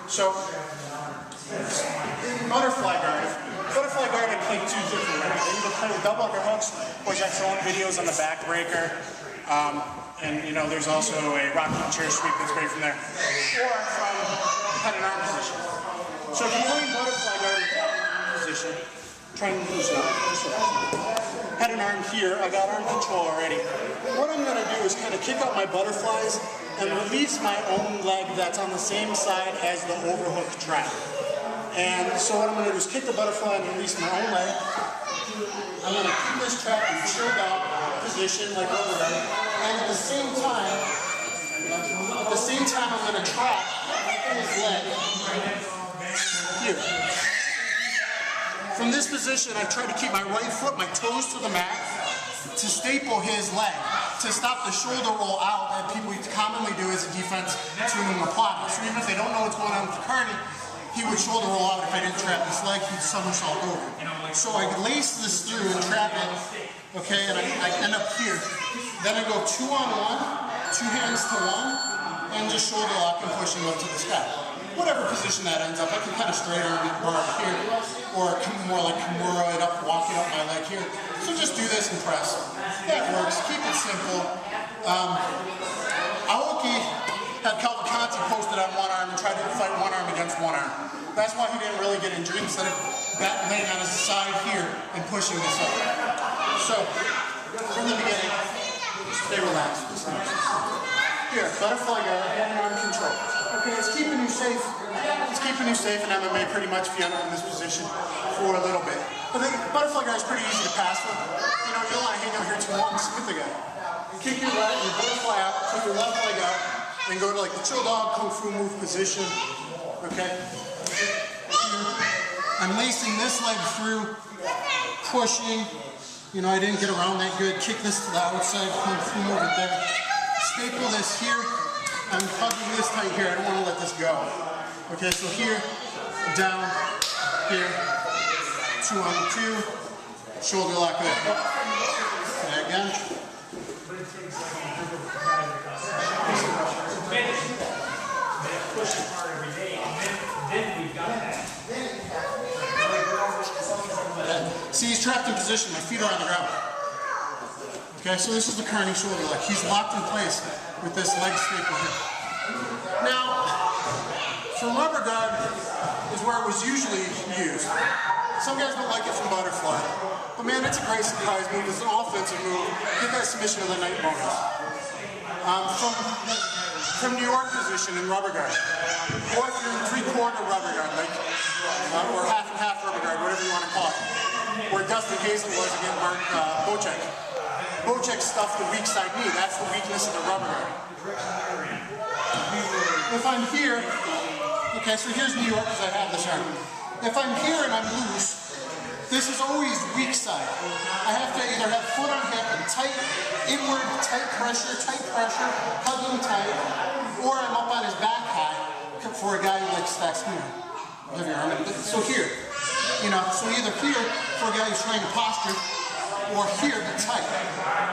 So, in butterfly guard I play two different ways. I either play with double underhooks, which I've shown videos on the backbreaker, and you know, there's also a rocking chair sweep that's great from there, or from head and arm position. So if you're playing butterfly guard in head and arm position, trying to loosen up, head and arm here, I got arm control already. What I'm going to do is kind of kick out my butterflies and release my own leg that's on the same side as the overhook trap. And so what I'm going to do is kick the butterfly and release my own leg. I'm going to keep this trap in chilled out position like over there. And at the same time I'm going to trap his leg here. From this position, I try to keep my right foot, my toes to the mat, to staple his leg, to stop the shoulder roll out that people commonly do as a defense to an omoplata. So even if they don't know what's going on with the carny, he would shoulder roll out. If I didn't trap his leg, he'd somersault over. So I lace this through and trap it, okay, and I end up here. Then I go 2-on-1, 2 hands to 1, and just shoulder lock and push him up to the sky. Whatever position that ends up, I can kind of straight arm it bar here, or more like Kimura it up, walking up my leg here. So just do this and press. That works. Keep it simple. Aoki had Cavalcanti posted on one arm and tried to fight one arm against one arm. That's why he didn't really get injured, instead of laying on his side here and pushing this up. So, from the beginning, stay relaxed. Here, butterfly guard, hand and arm control. Okay, it's keeping you safe. It's keeping you safe in MMA pretty much if you end up in this position for a little bit. But the butterfly guard is pretty easy to pass with. You know, you don't want to hang out here too long, sit with the guy. Kick your right, your butterfly out, kick your left leg out, and go to like the chill dog, kung fu move position. Okay? I'm lacing this leg through, pushing. You know, I didn't get around that good. Kick this to the outside, kung fu move it there. Staple this here. I'm hugging this tight here. I don't want to let this go. Okay, so here, down, here, 2-on-2, shoulder lock there. Okay, again. See, he's trapped in position. My feet are on the ground. Okay, so this is the carny shoulder lock. He's locked in place with this leg staple here. Now, from rubber guard is where it was usually used. Some guys don't like it from butterfly, but man, it's a great surprise move. It's an offensive move. Get that submission of the night bonus. From New York position in rubber guard, or if you're in 3/4 rubber guard, like, or half and half rubber guard, whatever you want to call it, where Dustin Hazel was against Mark Bocek. Bocek stuffed the weak side knee. That's the weakness of the rubber guard. If I'm here, okay, so here's New York because I have this arm. If I'm here and I'm loose, this is always weak side. I have to either have foot on hip and tight, inward, tight pressure, hugging tight, or I'm up on his back high for a guy who like stacks here. So here, you know, so either here for a guy who's trying to posture, or here but tight.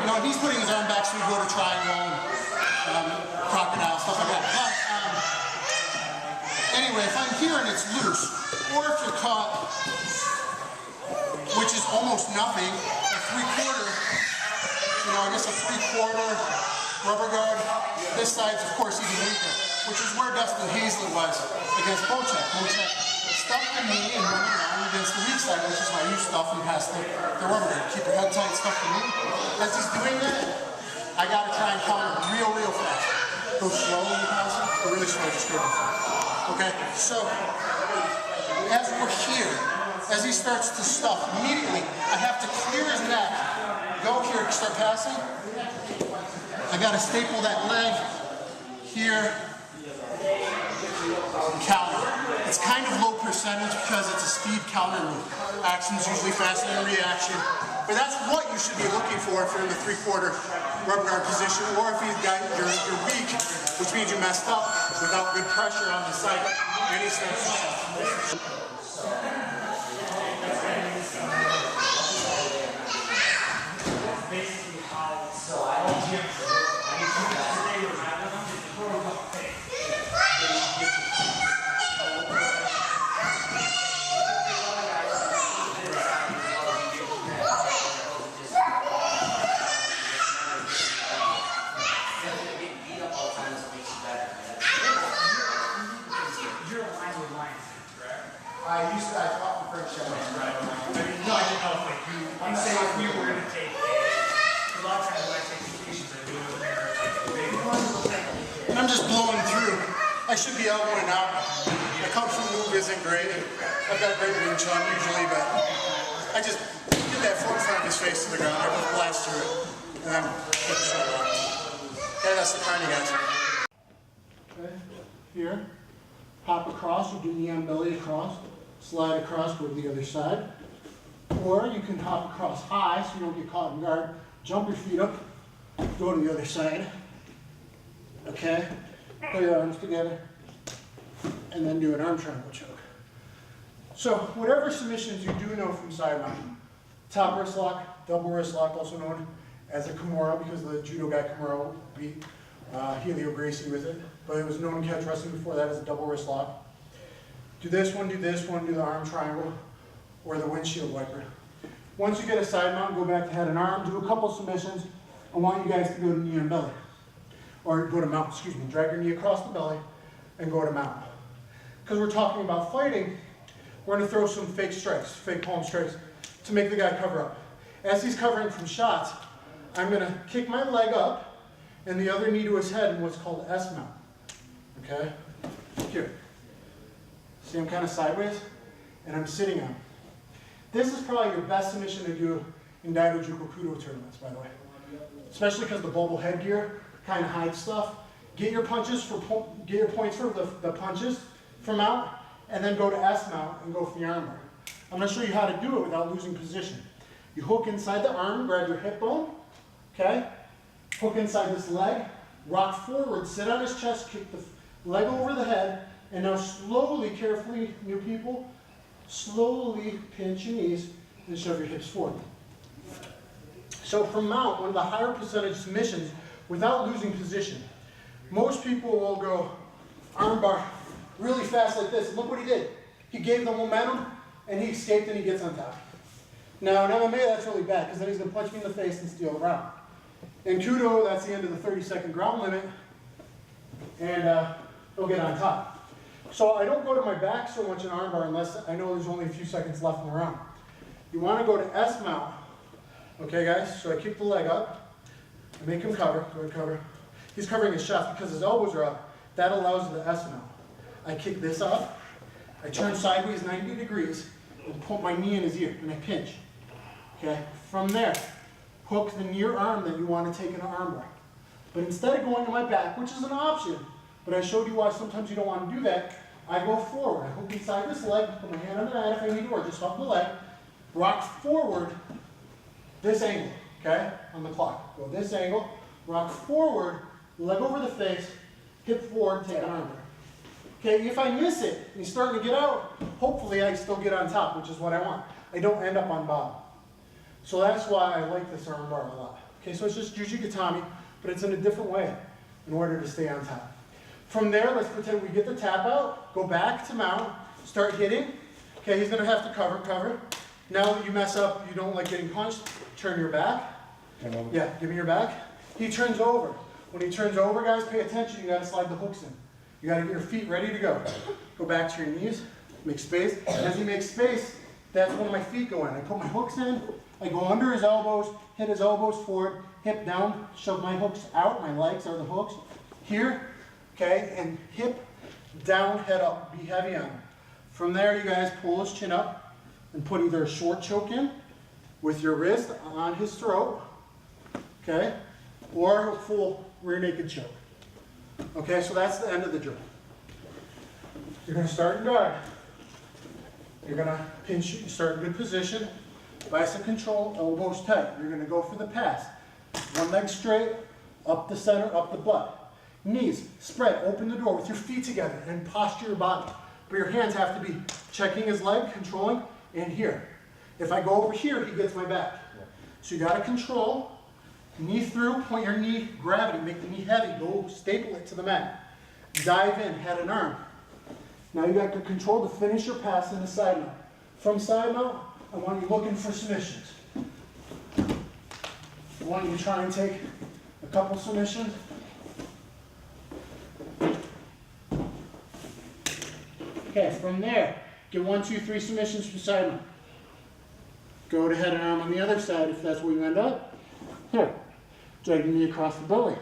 You know, and he's putting his arm back so we go to triangle and crocodile, stuff like that. But anyway, if I'm here and it's loose, or if you're caught, which is almost nothing, a 3/4, you know, I guess a 3/4 rubber guard. This side's of course even weaker, which is where Dustin Hazel was against Bocek. Bocek stuffed the knee and went around against the weak side, which is why you stuff and pass the rubber guard. Keep your head tight, stuff the knee. As he's doing that, I gotta try and counter real fast. Go slow when you pass it, or really slow, just go fast. Okay, so as we're here, as he starts to stuff, immediately I have to clear his neck, go here, start passing. I gotta staple that leg here, counter. It's kind of low percentage because it's a speed counter move. Action's usually faster than reaction, but that's what you should be looking for if you're in the 3/4 rubber guard position, or if you're weak, which means you messed up without good pressure on the side. And he starts to stuff. first show, right? I mean, no, I didn't know if like you, let's say if we were going to take a lot of times when I take vacations, I do it where like a big one. And I'm just blowing through. I should be elbowing out. The kung fu move isn't great. I've got great Wing Chun usually, but I just get that foot in front of his face to the ground. I just blast through it, and then get the shot off. Okay, that's the kind of guys. Okay, here, hop across, you do knee on belly across, slide across, go to the other side. Or you can hop across high so you don't get caught in guard. Jump your feet up, go to the other side. Okay, put your arms together, and then do an arm triangle choke. So whatever submissions you do know from side mount, top wrist lock, double wrist lock, also known as a Kimura, because the judo guy Kimura beat Helio Gracie with it, but it was known in catch wrestling before that as a double wrist lock. Do this one, do the arm triangle, or the windshield wiper. Once you get a side mount, go back to head and arm, do a couple submissions. I want you guys to go to knee and belly, or go to mount, excuse me. Drag your knee across the belly and go to mount. Because we're talking about fighting, we're going to throw some fake strikes, fake palm strikes, to make the guy cover up. As he's covering from shots, I'm going to kick my leg up and the other knee to his head in what's called S mount. Okay? Here. See, I'm kind of sideways, and I'm sitting on. This is probably your best submission to do in Daido Juko Kudo tournaments, by the way. Especially because the bubble headgear kind of hides stuff. Get your punches for get your points for the punches for mount, and then go to S mount and go for the armbar. I'm going to show you how to do it without losing position. You hook inside the arm, grab your hip bone, okay? Hook inside this leg, rock forward, sit on his chest, kick the leg over the head, and now slowly, carefully, new people, slowly pinch your knees and shove your hips forward. So for mount, one of the higher percentage submissions without losing position, most people will go armbar really fast like this. Look what he did. He gave the momentum and he escaped and he gets on top. Now in MMA that's really bad because then he's going to punch me in the face and steal the round. In Kudo that's the end of the 30-second ground limit and he'll get on top. So I don't go to my back so much in armbar unless I know there's only a few seconds left in the round. You want to go to S mount. Okay guys, so I kick the leg up, I make him cover, go ahead cover. He's covering his shots because his elbows are up. That allows the S mount. I kick this up, I turn sideways 90 degrees and put my knee in his ear and I pinch. Okay, from there, hook the near arm that you want to take in an armbar. But instead of going to my back, which is an option, but I showed you why sometimes you don't want to do that, I go forward. I hook inside this leg, put my hand on the mat if I need to, or just hug the leg, rock forward, this angle, okay, on the clock. Go this angle, rock forward, leg over the face, hip forward, take an armbar. Okay, if I miss it and he's starting to get out, hopefully I still get on top, which is what I want. I don't end up on bottom. So that's why I like this armbar a lot. Okay, so it's just Jujigatami, but it's in a different way in order to stay on top. From there, let's pretend we get the tap out, go back to mount, start hitting. Okay, he's going to have to cover. Now that you mess up, you don't like getting punched, turn your back. Yeah, give me your back. He turns over. When he turns over, guys, pay attention. You got to slide the hooks in. You got to get your feet ready to go. Go back to your knees, make space. And as he makes space, that's when my feet go in. I put my hooks in, I go under his elbows, hit his elbows forward, hip down, shove my hooks out. My legs are the hooks. Here, okay, and hip down, head up. Be heavy on him. From there, you guys pull his chin up and put either a short choke in with your wrist on his throat, okay, or a full rear naked choke. Okay, so that's the end of the drill. You're going to start in guard. You're going to pinch, you start in good position, bicep control, elbows tight. You're going to go for the pass. One leg straight, up the center, up the butt. Knees spread, open the door with your feet together and posture your body. But your hands have to be checking his leg, controlling, and here. If I go over here, he gets my back. So you got to control. Knee through, point your knee, gravity, make the knee heavy, go staple it to the mat. Dive in, head and arm. Now you got the control to finish your pass in the side mount. From side mount, I want you looking for submissions. I want you to try and take a couple submissions. Okay, from there, Get 1, 2, 3 submissions from side mount. Go to head and arm on the other side if that's where you end up. Here, drag the knee across the belly.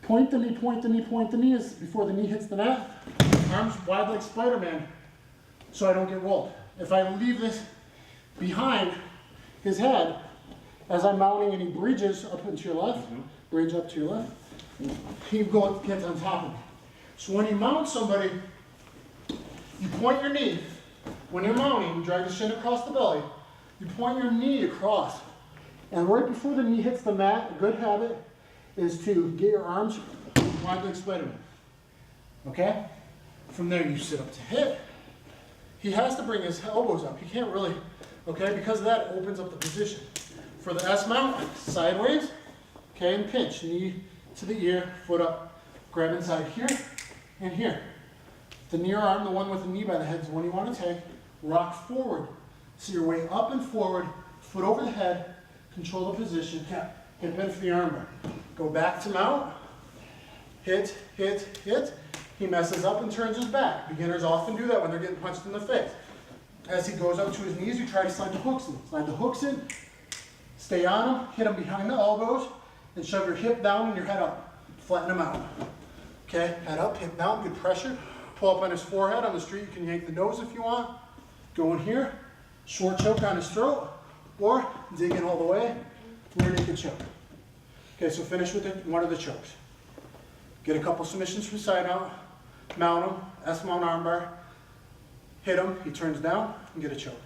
Point the knee, point the knee, point the knee before the knee hits the mat. Arms wide like Spider-Man so I don't get rolled. If I leave this behind his head as I'm mounting and he bridges up into your left, bridge up to your left, he gets on top of me. So when you mount somebody, you point your knee. When you're mounting, you drag the shin across the belly. You point your knee across. And right before the knee hits the mat, a good habit is to get your arms wide like Spider-Man. Okay? From there, you sit up to hit. He has to bring his elbows up. He can't really, okay? Because of that, it opens up the position. For the S mount, sideways, okay, and pinch. Knee to the ear, foot up. Grab inside here and here. The near arm, the one with the knee by the head, is the one you want to take. Rock forward. So your way up and forward, foot over the head, control the position, hit bend for the armbar. Go back to mount, hit, hit, hit. He messes up and turns his back. Beginners often do that when they're getting punched in the face. As he goes up to his knees, you try to slide the hooks in. Slide the hooks in, stay on him, hit him behind the elbows, and shove your hip down and your head up. Flatten him out. Okay, head up, hip down, good pressure. Pull up on his forehead. On the street, you can yank the nose if you want. Go in here, short choke on his throat, or dig in all the way, rear naked choke. Okay, so finish with one of the chokes. Get a couple submissions from side out, mount him, S mount armbar, hit him, he turns down, and get a choke.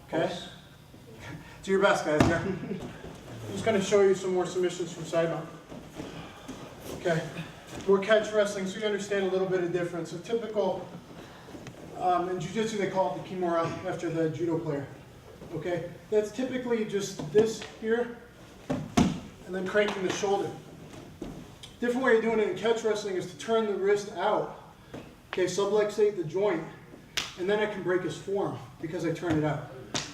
Okay? Do your best, guys. Here. I'm just going to show you some more submissions from side mount. Okay, more catch wrestling, so you understand a little bit of difference. So typical, in jiu-jitsu they call it the kimura after the judo player. Okay, that's typically just this here, and then cranking the shoulder. Different way of doing it in catch wrestling is to turn the wrist out. Okay, subluxate the joint, and then I can break his form because I turn it out.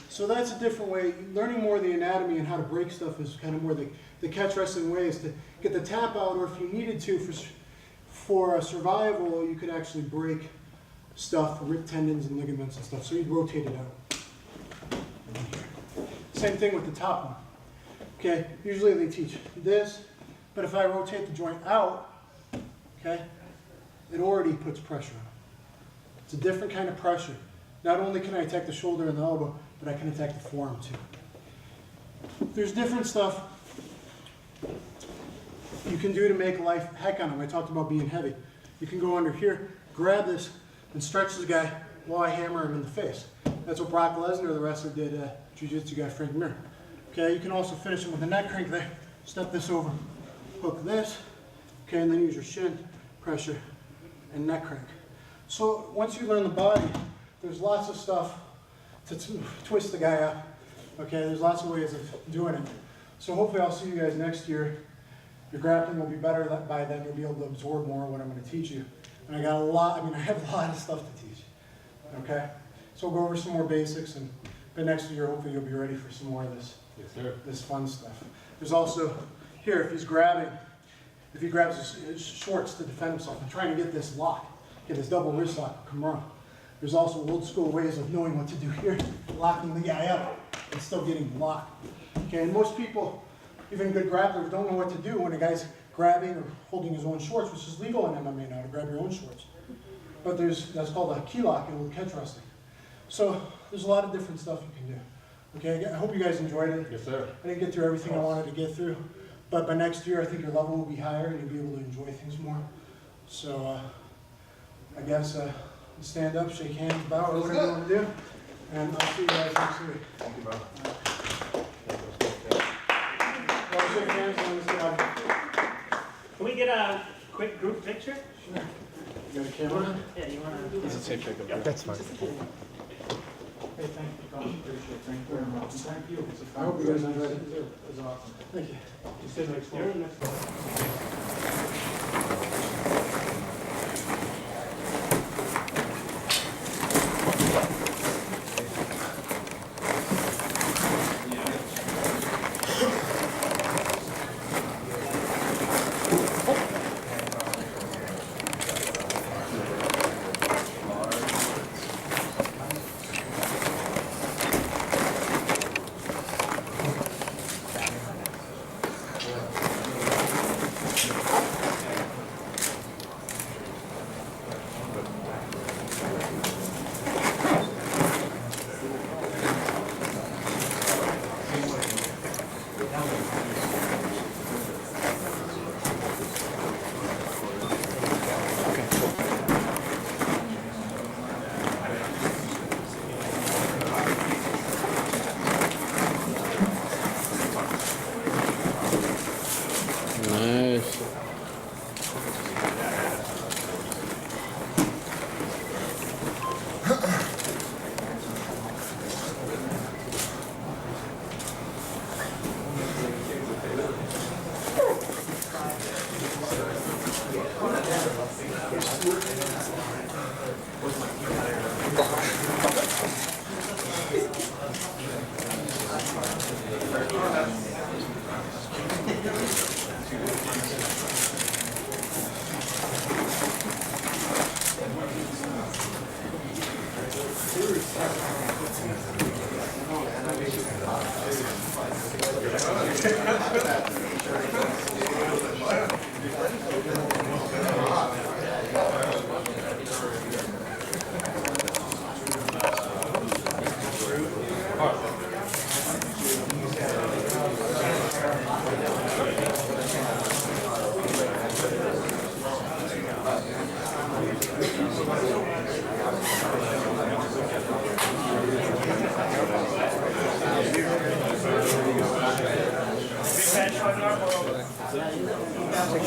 So that's a different way. Learning more of the anatomy and how to break stuff is kind of more the catch wrestling way, is to get the tap out, or if you needed to for a survival, you could actually break stuff, rip tendons and ligaments and stuff. So you'd rotate it out. Same thing with the top one. Okay, usually they teach this, but if I rotate the joint out, okay, it already puts pressure on it. It's a different kind of pressure. Not only can I attack the shoulder and the elbow, but I can attack the forearm too. There's different stuff you can do to make life heck on them. I talked about being heavy. You can go under here, grab this, and stretch the guy while I hammer him in the face. That's what Brock Lesnar, the wrestler, did, jiu-jitsu guy Frank Mir. Okay, you can also finish him with a neck crank there. Step this over, hook this, okay, and then use your shin pressure and neck crank. So once you learn the body, there's lots of stuff to twist the guy up. Okay, there's lots of ways of doing it. So hopefully I'll see you guys next year. Your grappling will be better by then. You'll be able to absorb more of what I'm going to teach you. And I got a lot, I have a lot of stuff to teach. Okay? So we'll go over some more basics, and by next year, hopefully you'll be ready for some more of this. Yes, sir. This fun stuff. There's also, here, if he grabs his shorts to defend himself, I'm trying to get this lock, get this double wrist lock, Kimura. There's also old school ways of knowing what to do here, locking the guy up and still getting blocked. Okay, and most people, even good grapplers, don't know what to do when a guy's grabbing or holding his own shorts, which is legal in MMA now to grab your own shorts. But that's called a key lock in catch wrestling. So there's a lot of different stuff you can do. Okay, I hope you guys enjoyed it. Yes, sir. I didn't get through everything I wanted to get through, but by next year I think your level will be higher and you'll be able to enjoy things more. So I guess stand up, shake hands, bow, or whatever you want to do, and I'll see you guys next week. Thank you, bro. Shake hands and let's get out of here. Can we get a quick group picture? Sure. You got a camera? Yeah, you want to? It's a tape pick. That's fine. Hey, thank you, Tom. Appreciate it. Thank you very much. Thank you. I hope you guys enjoyed it too. It was awesome. Thank you. You sit next door.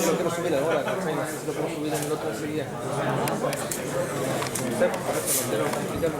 Lo quiero subir ahora, ¿cachai? No sé si lo puedo subir en el otro enseguida. No sé, por eso lo quiero complicar.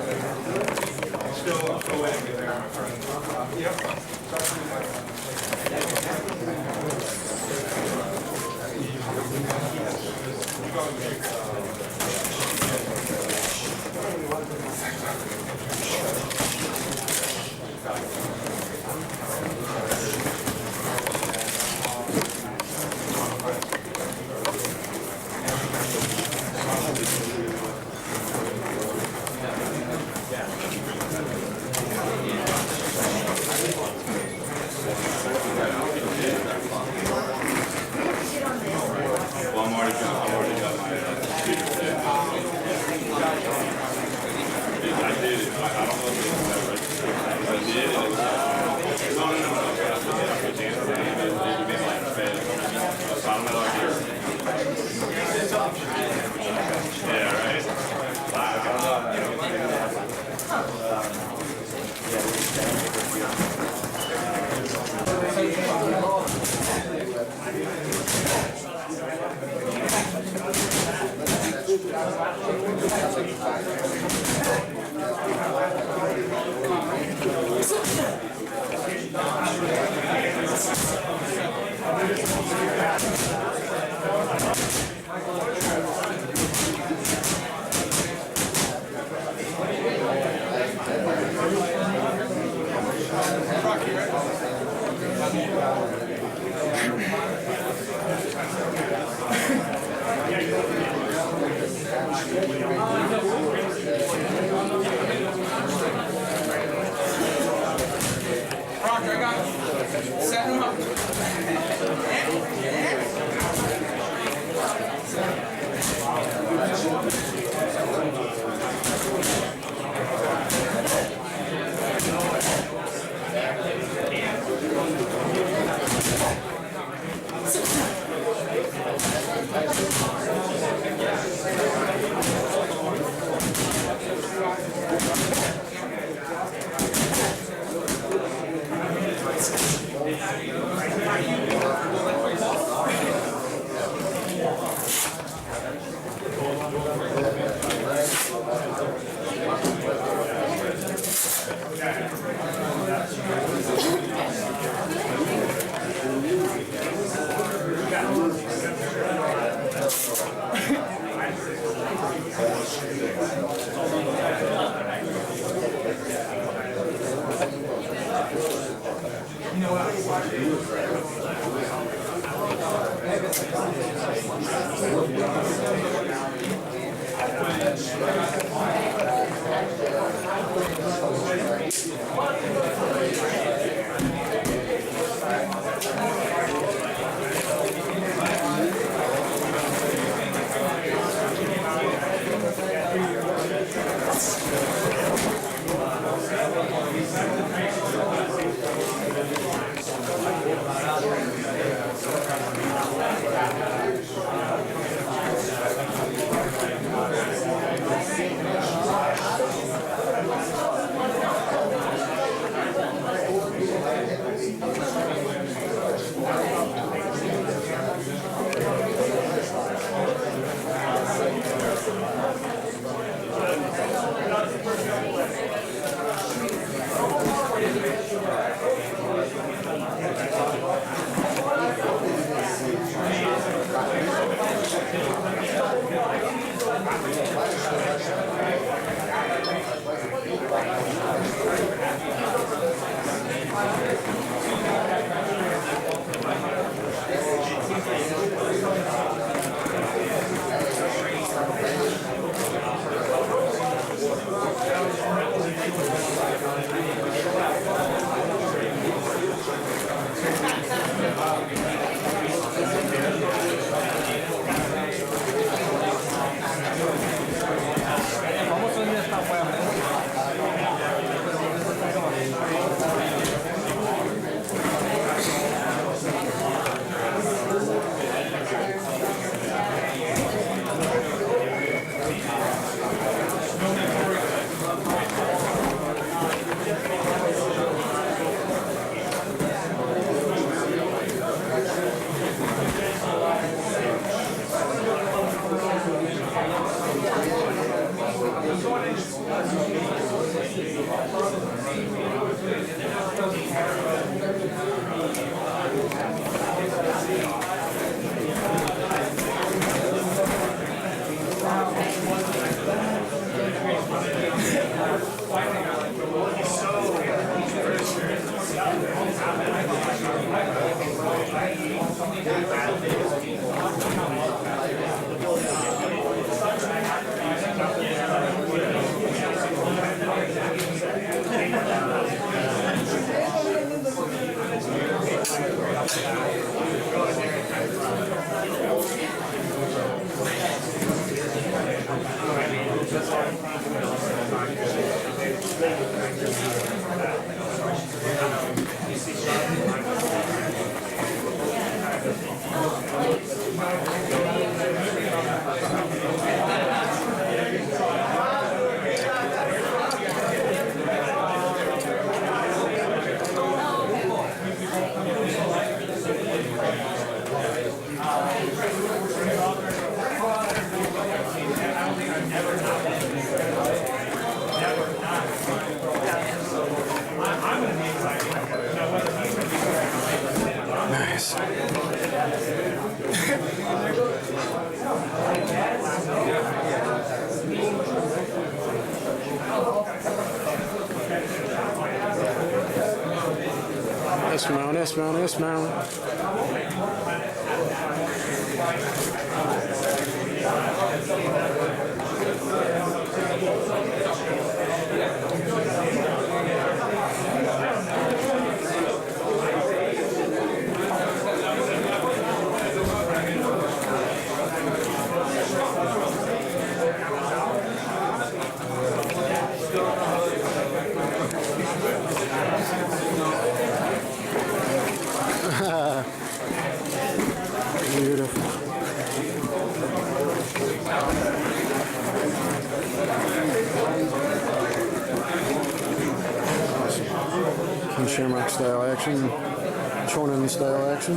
Nice. Dismount, dismount, dismount. Beautiful. King Shamrock style action, Chonin style action.